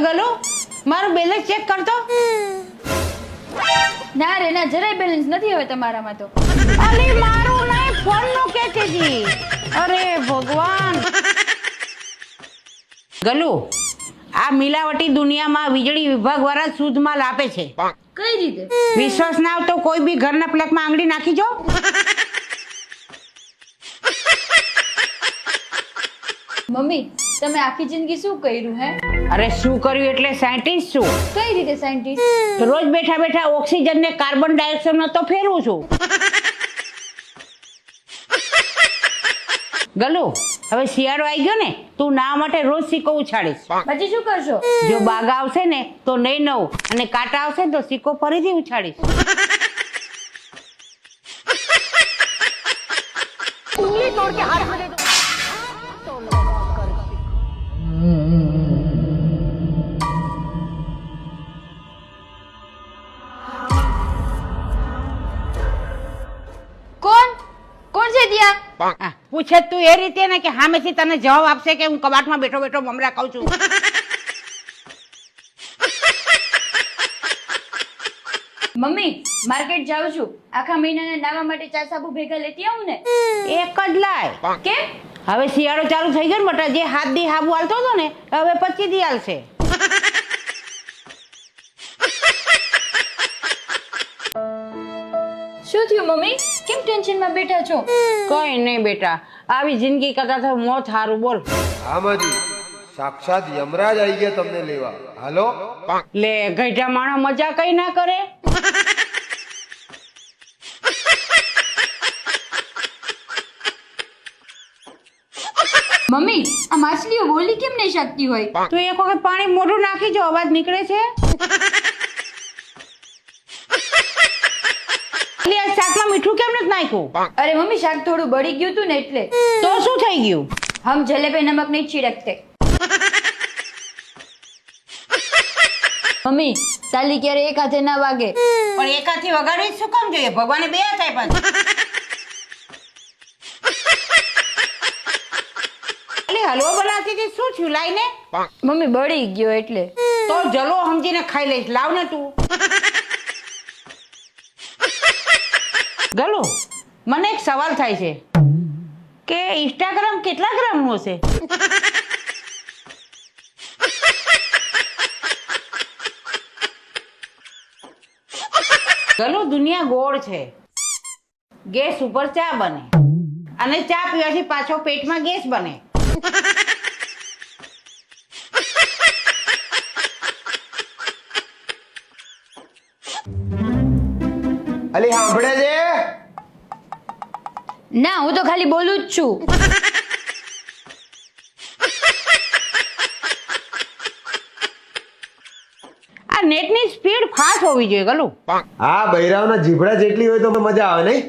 ગલો મારું balance check કરતો. ના રે ના, જરાય બેલેન્સ નથી હવે તમારામાં તો. અરે મારું નહીં, ફોન નું કહેતી હતી. અરે ભગવાન. ગલુ આ મિલાવટી દુનિયામાં વીજળી વિભાગ વાળા શુદ્ધ માલ આપે છે. કઈ રીતે? વિશ્વાસ ના આવતો કોઈ બી ઘરના પ્લગમાં આંગળી નાખી જો. મમ્મી તમે આખી જિંદગી શું કર્યું હે? અરે શું કર્યું એટલે સાયન્ટિસ્ટ છું. કઈ રીતે સાયન્ટિસ્ટ? રોજ બેઠા બેઠા ઓક્સિજન ને કાર્બન ડાયોક્સાઇડ નો તો ફેરવું છું. ગલુ હવે શિયાળો આવી ગયો ને, તું ના માટે રોજ સિક્કો ઉછાડીશ. પછી શું કરશો? જો બાગા આવશે ને તો નહીં નવ, અને કાંટા આવશે ને તો સિક્કો ફરીથી ઉછાડીશ. કોણ છે ત્યાં? પૂછે તું એ રીતે ને કે સામેથી તને જવાબ આપશે કે હું કબાટમાં બેઠો બેઠો મમરા કહું છું. મમ્મી માર્કેટ જાઉં છું, આખા મહિનાને નાવા માટે 4 સાબુ ભેગા લેતી આવું ને. એક જ લાય. કેમ? હવે શિયાળો ચાલુ થઈ ગયો ને બટા, જે 7 દી હાબુ હાલતો હતો ને હવે 25 દી હાલશે. શું થયું મમ્મી? કેમ ટેન્શનમાં બેઠા છો? કઈ નહીં બેટા, આવી જિંદગી કરતા તો મોત હારું. બોલ. હા માજી, સાક્ષાત યમરાજ આવી ગયા તમને લેવા. હાલો. લે ગઈઢા માણસ મજા કઈ ના કરે. મમ્મી આ માછલીઓ બોલી કેમ નહીં શકતી હોય? તું એક વખત પાણી મોઢું નાખી જો, અવાજ નીકળે છે. લે આ શાકમાં મીઠું કેમ નથી નાખ્યું? અરે મમ્મી શાક થોડું બળી ગયું હતું ને એટલે. તો શું થઈ ગયું? હમ જલે पे नमक नहीं छिड़कते. મમ્મી ચાલી ક્યારે એક હાથે ના વાગે. પણ એકાથી વગાડવી શું કામ જોઈએ? ભગવાને બે હાથ આપ્યા છે. એટલે હલવો બનાવતી હતી, શું થયું? લાઈને. મમ્મી બળી ગયો એટલે. તો જલો સમજીને ખાઈ લઈશ. લાવ ને તું. ગલો મને એક સવાલ થાય છે કે ઇન્સ્ટાગ્રામ કેટલા ગ્રામનું હશે? ગલો દુનિયા ગોળ છે. ગેસ ઉપર ચા બને અને ચા પીવાથી પાછો પેટમાં ગેસ બને. અલી સાંભળે છે? ના હું તો ખાલી બોલું જ છું. આ નેટની સ્પીડ ફાસ્ટ હોવી જોઈએ ગલો. હા બૈરાવના જીભડા જેટલી હોય તો મજા આવે નહીં?